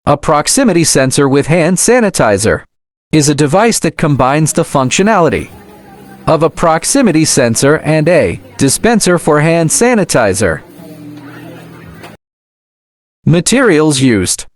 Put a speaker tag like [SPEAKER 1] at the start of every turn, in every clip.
[SPEAKER 1] A proximity sensor with hand sanitizer is a device that combines the functionality of a proximity sensor and a dispenser for hand sanitizer. Materials used.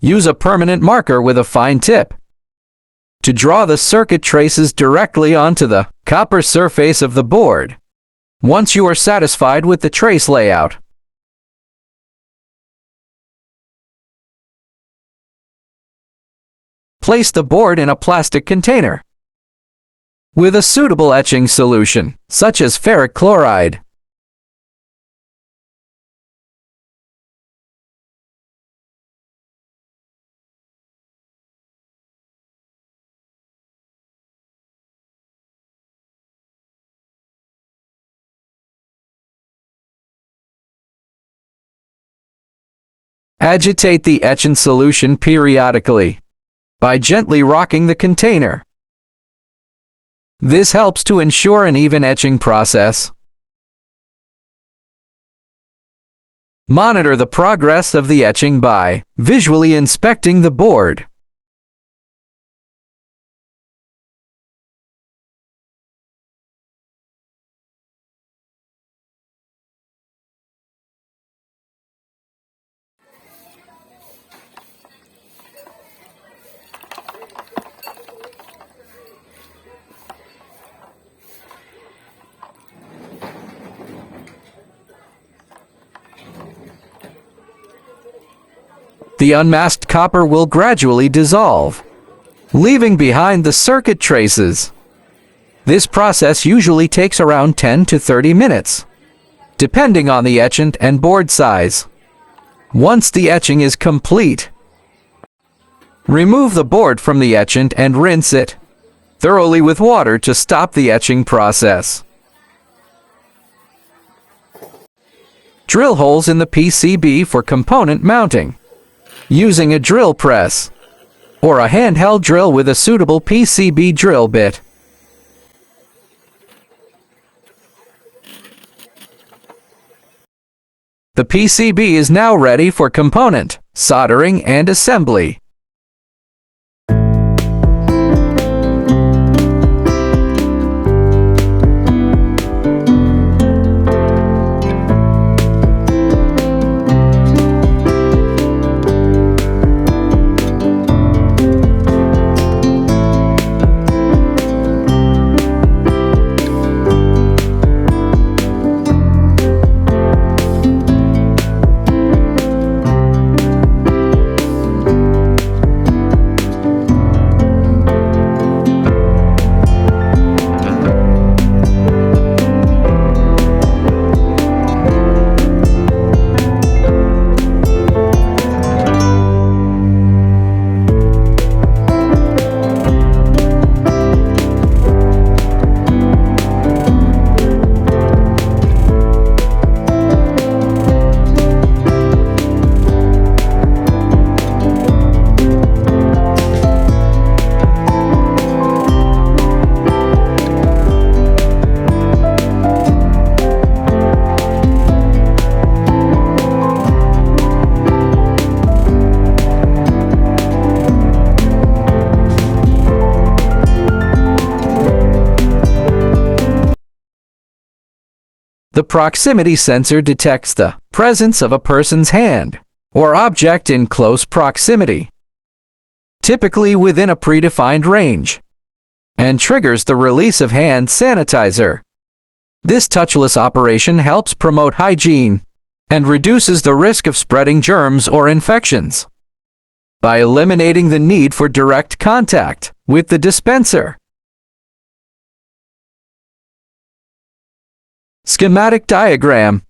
[SPEAKER 1] Use a permanent marker with a fine tip to draw the circuit traces directly onto the copper surface of the board. Once you are satisfied with the trace layout, place the board in a plastic container with a suitable etching solution, such as ferric chloride. Agitate the etchant solution periodically by gently rocking the container. This helps to ensure an even etching process. Monitor the progress of the etching by visually inspecting the board. The unmasked copper will gradually dissolve, leaving behind the circuit traces. This process usually takes around 10 to 30 minutes, depending on the etchant and board size. Once the etching is complete, remove the board from the etchant and rinse it thoroughly with water to stop the etching process. Drill holes in the PCB for component mounting. Using a drill press or a handheld drill with a suitable PCB drill bit. The PCB is now ready for component soldering and assembly. The proximity sensor detects the presence of a person's hand or object in close proximity, typically within a predefined range, and triggers the release of hand sanitizer. This touchless operation helps promote hygiene and reduces the risk of spreading germs or infections by eliminating the need for direct contact with the dispenser. Schematic diagram.